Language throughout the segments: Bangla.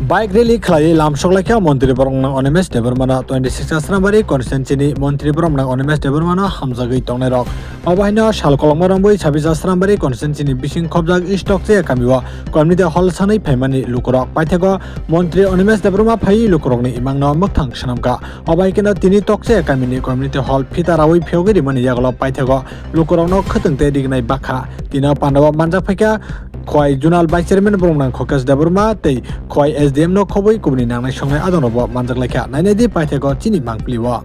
Bike rally khlai lam soklaikha Montri Borongna Onemes Debermana 26 Asrambari constituency Montri Borongna Onemes Debermana Hamzagui Tongnai rok Obaino Shalkolongmarambui 26 Asrambari constituency Bising Khobjak Istokche Kamiwa Community Hall Sanai Phaimani Lukurok Paithego Montri Onemes Deberma Phai Lukurokni Imangno Mokthang Shanamka Obaikena Tini Tokche Kamini Community Hall Phitarawi Phogiri Mani Yaglo Paithego Lukurokno Khutungte Dignai Bakha Tina Pandawa Manjak Phaika Khoi Junal Vice Chairman Borongna Khokas Deberma tei Khoi SDM no khoboi kubni nangnai songnai adonobo manjak laikha nainedi paithego chini mangpliwo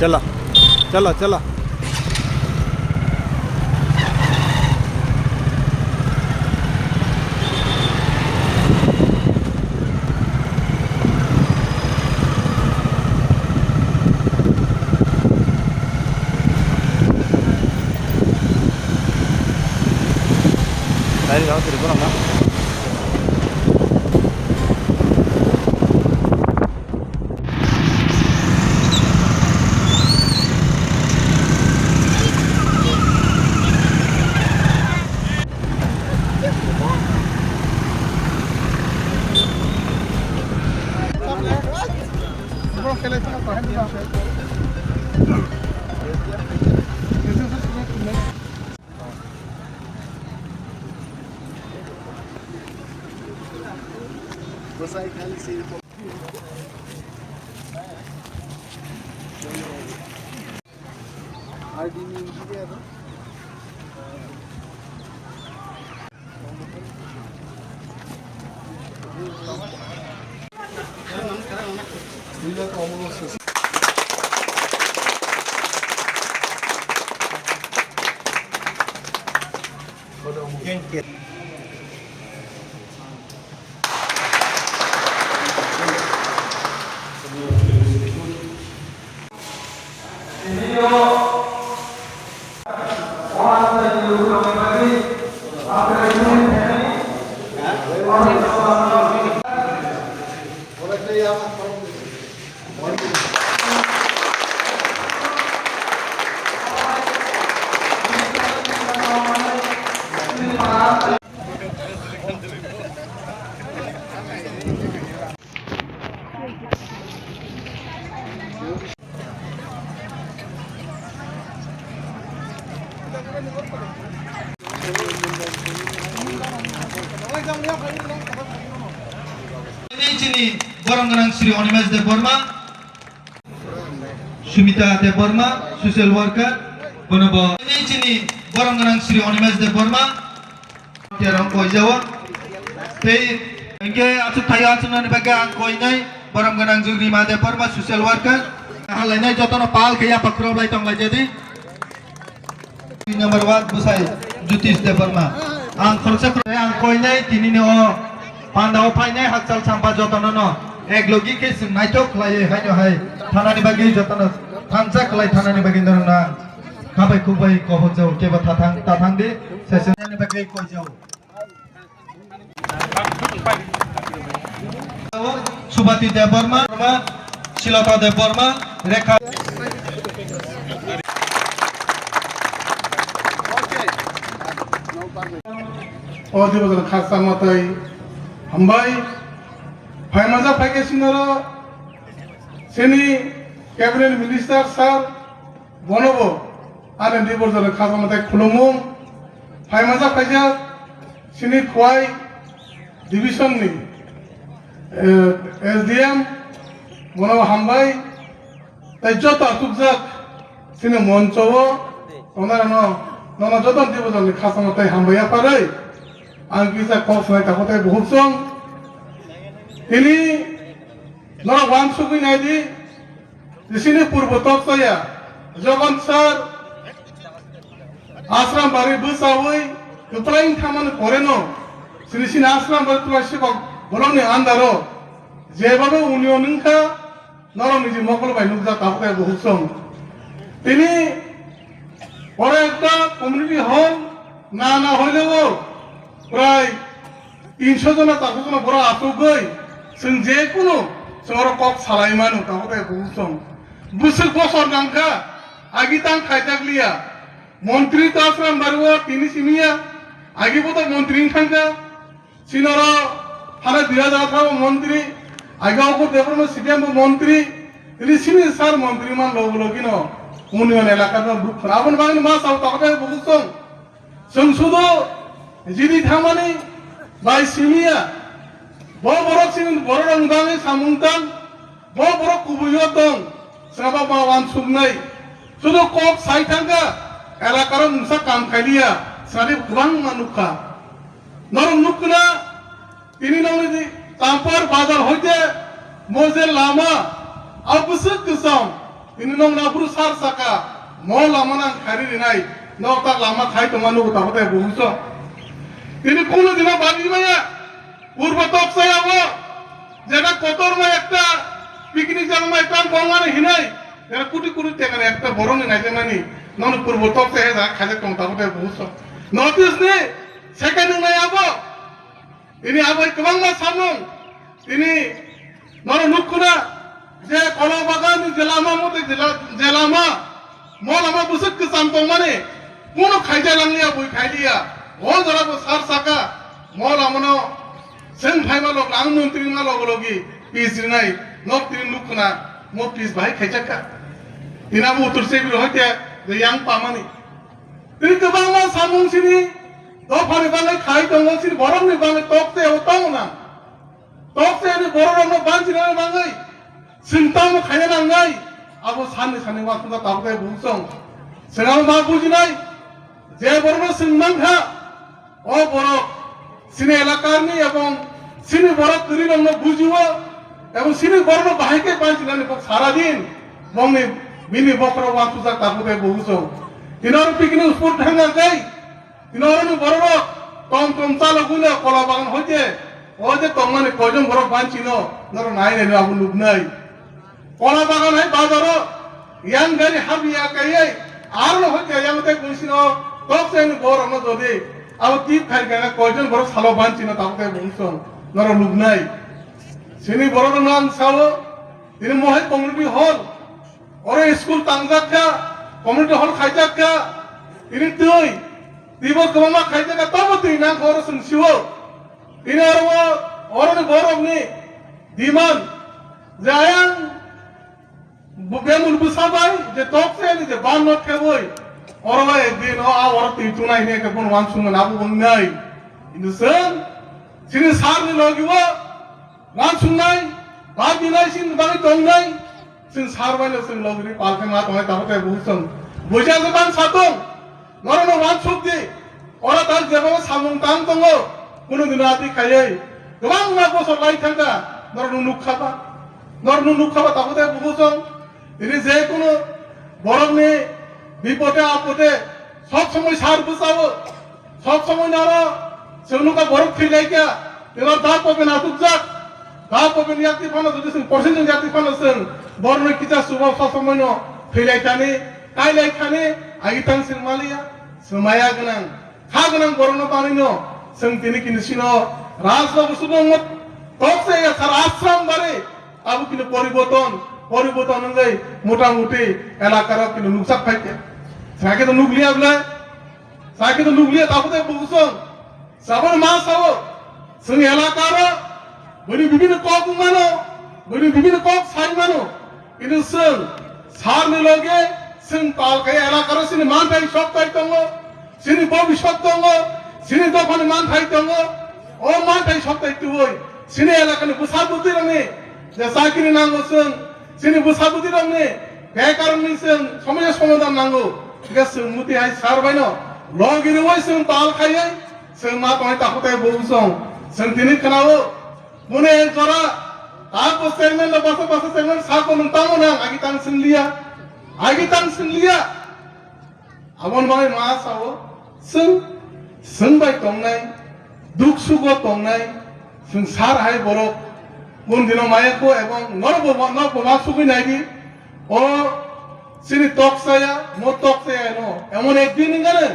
चला चला चला dari jauh dari Borongna Borongganang Sri Onemes Deberma, Sumita Deberma, social worker, Bonobo. Ini sini Borongganang Sri Onemes Deberma, tiarong koi Jawa. Tei, engke acu thaya acu nani baga koi nai Borongganang Jugrima Deberma, social worker. Halai nai jotono pal kaya pakro lai tong lai jadi. Nomor 1 Busai Jutis Deberma. Ang khorsa ang koi nai tini ne o Pandaw painai hakchal champa jotono no. Eklogi ke naito khlai haino hai thanani bagi jotono thansa khlai thanani bagi dorna khabai kubai ko jau ke ba tathang de session ni bagi ko jau Subati Deberma Silata Deberma Rekha और जो बदल खासा मताई हम भाई भाई मजा पैके सुनरो सेनी कैबिनेट मिनिस्टर सर बनबो आने दिबर जल खासा मताई खुलुमो भाई मजा पैजा सेनी खुआई डिविजन नि SDM মনো হামবাই তাই যত তুকজাক সিনে মঞ্চও ওনারা নন যতন দিবজন খাসামতাই হামবাইয়া পারে আং কিসা কসনাই তাকতাই বহুত সং তিনি নরা ওয়ান সুকুই নাইদি যিনি পূর্ব তকসায়া জগন স্যার আশ্রম বাড়ি বসাওই গোপ্রাইন খামান করে ন সিনি আশ্রম বাড়ি তুলা শিকক বলনি আন্দারো যেভাবে উনিও নিংখা নরম নিজে মকল বাই নুকজা তাহলে বহুত সং তিনি পরে একটা কমিউনিটি হল না হইলেও প্রায় 300 জন 400 জন বড় আসুকই जों যে কোনো সর কক সালাই মানো তাহলে বহুত সং বুসুক বছর গাংখা আগিতাং খাইতাকলিয়া মন্ত্রী তো আশ্রম বাড়িও তিনি সিমিয়া আগিবো তো মন্ত্রী থাকা সিনর হারা 2018 মন্ত্রী আগাও দেবরম সিপিএম মন্ত্রী তিনি সিনি স্যার মন্ত্রী মান লগলো কিন ইউনিয়ন এলাকার গ্রুপ আবন বাঙালি মাস আও তাহলে বহুত সং जों শুধু জিদি থামানি বাই সিমিয়া বড় সিন বড় রংদাঙে সামুংতাং বড় কুবুইও দং সাবা বাওয়ান সুগনাই শুধু কক সাই থাকা এলাকার মুসা কাম খাইলিয়া সারি গোবাং মানুখা নরম নুকনা তিনি নংলি তাম্পার বাজার হইতে মজে লামা আবুসুক গসম তিনি নং নাপুর সার সাকা ম লামা নাং খারি নাই নতা লামা খাই তো মানু তাহতে বহুস তিনি কোন দিন বাড়ি মায়া পূর্ব তকসাই আবো যেটা কতর মা একটা পিকনিক জামা একটা বঙ্গানে হিনাই এরা কোটি কোটি টাকা একটা বড় নাই জানি নন পূর্ব তকসাই যা খাজে কম তাহতে বহুস নর্থ ইস্ট নে সেকেন্ড নাই আবো তিনি আবো গোবাং মা সামুং তিনি নর নুকুনা যে কলা বাগান জেলামা মতে জেলামা মল আমা বুসুক সাম তো মানে কোন খাইজা লাংলিয়া বই খাইলিয়া ও জরাবো সার সাকা মল আমনো সেন ভাইমা লোক আং মন্ত্রী না লগলগি পিস নাই নক তিন নুকুনা মো পিস ভাই খাইজাকা তিনাবো উত্তর সেবির হইতে যে ইয়াং পামানি তিনি গোবাং মা সামুং সিনি দফানি বাংলা খাই দङ সিনি বরংনি বাংলা তকতে ও তং না তকতে ni বড় বাঞ্চিনা বাঙাই সিনতাম খাইনা নাঙ্গাই আবো সানি সানি ওয়াসুদা তাবতে বুঝছং সেনাও মা বুঝিনাই যে বড় সিনমাংখা ও বড় সিনে এলাকারনি এবং সিনি বড় তুরি রং বুঝিও এবং সিনি বড় বাহিকে বাঞ্চিনানি সারা দিন বংনি মিনি বকর ওয়াসুদা তাবতে বুঝছং তিনর পিকনিক স্পট ঢাঙ্গা গাই তিনর বড় টম চালো গুলে কলা বাগান হইতে ও যে তংমানে কয়জন বড় বাঞ্চিন নর নাই নাই আবু লুক নাই কলা বাগান হয় বাজার ইয়াং গাড়ি হাবিয়া কাইয়ে আর হইতে ইয়াংতে কইছিল তকসেন বড় ন যদি আবু কি খাই গানা কয়জন বড় সালো বাঞ্চিন তাতে বংশন নর লুক নাই সিনি বড় নাম সাও তিনি মহে কমিউনিটি হল ওরে স্কুল তাংজাকা কমিউনিটি হল খাইজাকা তিনি তুই দিব কমা খাইজাকা তব তুই না ঘর শুনছিও ini orang borong ni diman jayang bemul busabai je tokse ni je ban not ke boy orang din orang tu tunai ni ke pun wan sungan abu bongai ini sen sini sar ni logi wa wan sunai ba dinai sin bagi tongai sin sar bai sin logi ni palke ma toy tahote buhson buja je ban satong norono wan sukdi ora tar jeba samung tang tongo কোনো দিন রাতে খাইয়ে গোবাং না বছর লাই থাকা নরনু নুক খাবা তাহলে বুঝছং তিনি যে কোনো বরং নে বিপদে আপদে সব সময় সার বুঝাবো সব সময় না সেগুলোকে বরফ ফিলাইকা এবার দা পাবে না তুজাক দা পাবে নিয়াতি ফানো যদি পার্সেন্ট জাতি ফানো সেন বরং কিতা সুব সব সময় ন ফিলাইতানি কাইলাই খানে আগিতাং সিরমালিয়া সমায়া গনাং খা গনাং বরং পানিনো जों তিনি কিনছিল রাজবাবু সুবঙ্গত তকসে সারা আশ্রম বারে আবু কিনে পরিবর্তন হই মোটামুটি এলাকার কিনে নুকসাক পাইতে সাকে তো নুকলিয়া তাহলে বুঝছং সাবন মাস আও जों এলাকার বলি বিভিন্ন কক মানো বলি বিভিন্ন কক সাই মানো কিন্তু जों সারনি লগে जों পালকে এলাকার সিনি মানটাই সব পাইতং সিনি ভবিষ্যৎ দङ সিনি দফানি মান থাই দङ ও মান থাই সব তাই তুই sini eलाकानि बुसाबुति रंनि जे साख्रि नांगौ जों sini बुसाबुति रंनि बेकारनि जों समाज समाधान नांगौ के जों मुतिहाय सारबायनो लगिरिवै जों बाल खायै जों मा तय ताखुताय बौजों जों दिनै खोनावो मुने जरा ताको सेगमेन्ट बासा बासा सेगमेन्ट साको नंतामोना आगितां सिनलिया आबन बाय मा सावो जों बाय तंनाय दुख सुख तंनाय जों सार हाय बरक उन दिनाव मायाको एवं नरबमा सुखैनायनि ओ सिनि तकसाया मो तकसाया नो एमन एकदिन गाने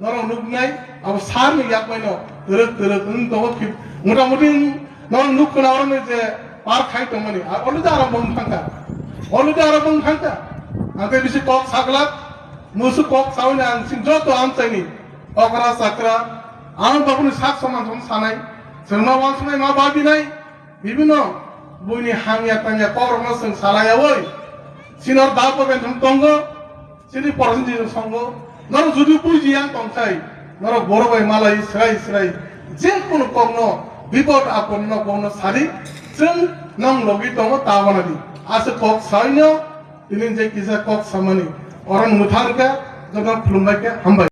नर नुगनाय अब सार नि याकबायनो तरक उन तो मोटामोटी नर नुखनावरने जे पार खाय तंमनि अलुदा आराम थांका आंते बिसि कक सागला मुसु कक सावने आं सिं जतो आमचाइनि अकरा साकरा आं बाबुनि साक समान सम सानाय जोंना वासनाय मा बाबिनाय बिभिन्न बुइनि हांया तांया कवरनो जों सालायावै सिनर दापो बेन तंगो सिनि परसनजि संगो नर जुदि बुजियां तंसाय नर बरबाय मालाय स्राय जे कोन कगनो बिपद आपन्न कगनो सारि जों नम लगी दङ तावनादि आसे कक साइनो दिनै जे किसा कक सामानि अरन मुथारका जगन खुलुमबायके हामबाय।